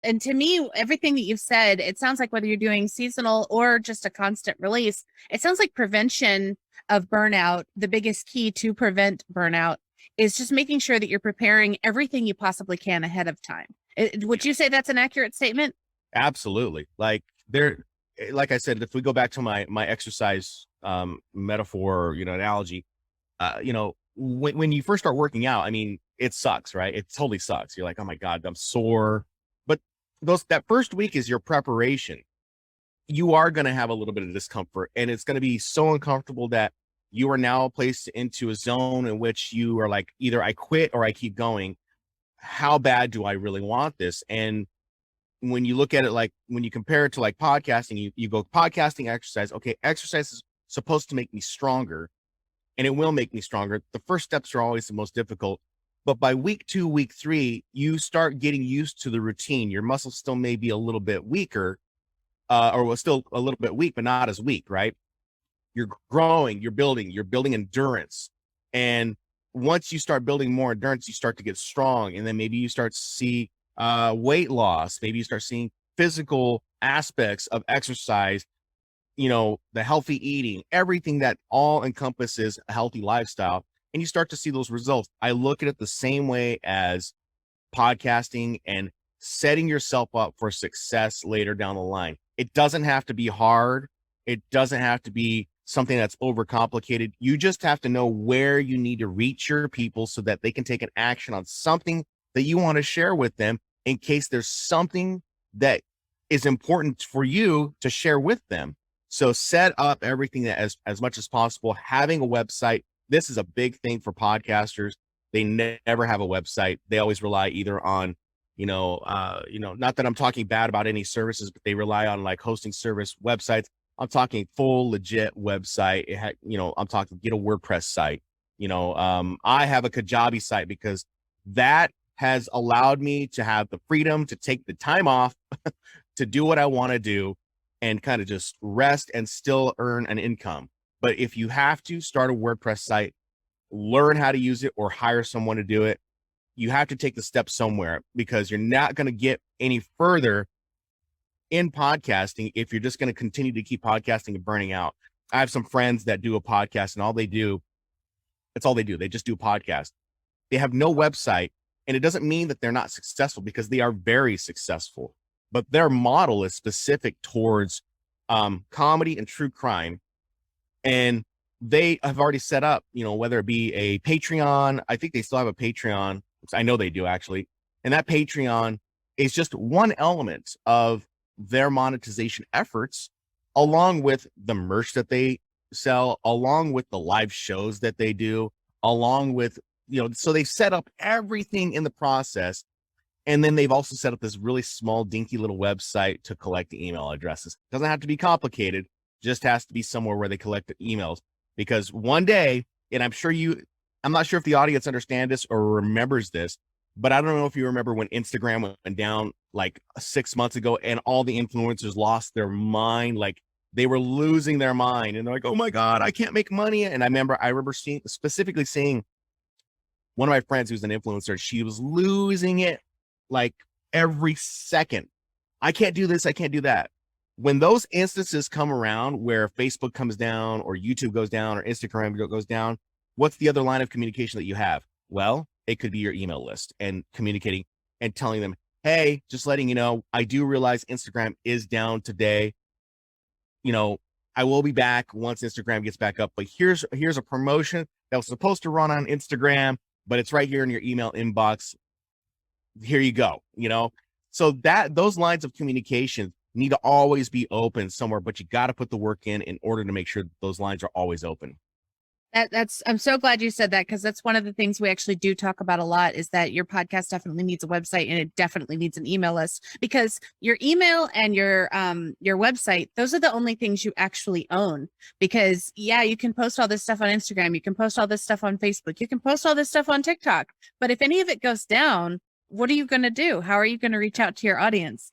And to me, everything that you've said, it sounds like whether you're doing seasonal or just a constant release, it sounds like prevention of burnout, the biggest key to prevent burnout is just making sure that you're preparing everything you possibly can ahead of time. Would you say that's an accurate statement? Absolutely. Like I said, if we go back to my exercise metaphor, analogy, when you first start working out, I mean, it sucks, right? It totally sucks. You're like, oh my God, I'm sore. But that first week is your preparation. You are going to have a little bit of discomfort, and it's going to be so uncomfortable that you are now placed into a zone in which you are like, either I quit or I keep going. How bad do I really want this? And when you look at it, like when you compare it to like podcasting, you go podcasting, exercise. Okay, exercise is supposed to make me stronger, and it will make me stronger. The first steps are always the most difficult. But by week 2, week 3, you start getting used to the routine. Your muscles still may be a little bit weaker, or still a little bit weak, but not as weak, right? You're growing, you're building endurance. And once you start building more endurance, you start to get strong. And then maybe you start to see weight loss. Maybe you start seeing physical aspects of exercise, the healthy eating, everything that all encompasses a healthy lifestyle. And you start to see those results. I look at it the same way as podcasting and setting yourself up for success later down the line. It doesn't have to be hard. It doesn't have to be something that's overcomplicated. You just have to know where you need to reach your people so that they can take an action on something that you want to share with them, in case there's something that is important for you to share with them. So set up everything that as much as possible. Having a website. This is a big thing for podcasters. They never have a website. They always rely either on, not that I'm talking bad about any services, but they rely on like hosting service websites. I'm talking full legit website. I'm talking get a WordPress site. I have a Kajabi site because that has allowed me to have the freedom to take the time off to do what I want to do and kind of just rest and still earn an income. But if you have to start a WordPress site, learn how to use it or hire someone to do it, you have to take the step somewhere, because you're not going to get any further in podcasting if you're just going to continue to keep podcasting and burning out. I have some friends that do a podcast, and that's all they do. They just do a podcast. They have no website, and it doesn't mean that they're not successful, because they are very successful, but their model is specific towards comedy and true crime. And they have already set up, whether it be a Patreon. I think they still have a Patreon. I know they do, actually. And that Patreon is just one element of their monetization efforts, along with the merch that they sell, along with the live shows that they do, along with, so they set up everything in the process. And then they've also set up this really small, dinky little website to collect the email addresses. Doesn't have to be complicated. Just has to be somewhere where they collect the emails, because one day, and I'm not sure if the audience understands this or remembers this, but I don't know if you remember when Instagram went down like 6 months ago and all the influencers lost their mind. Like they were losing their mind, and they're like, oh my God, I can't make money. And I remember specifically seeing one of my friends who's an influencer. She was losing it like every second. I can't do this. I can't do that. When those instances come around where Facebook comes down or YouTube goes down or Instagram goes down, what's the other line of communication that you have? Well, it could be your email list and communicating and telling them, hey, just letting you know, I do realize Instagram is down today. I will be back once Instagram gets back up, but here's a promotion that was supposed to run on Instagram, but it's right here in your email inbox. Here you go. So those lines of communication need to always be open somewhere, but you got to put the work in order to make sure that those lines are always open. I'm so glad you said that, because that's one of the things we actually do talk about a lot, is that your podcast definitely needs a website, and it definitely needs an email list, because your email and your website, those are the only things you actually own. Because you can post all this stuff on Instagram, you can post all this stuff on Facebook, you can post all this stuff on TikTok, but if any of it goes down, what are you going to do? How are you going to reach out to your audience?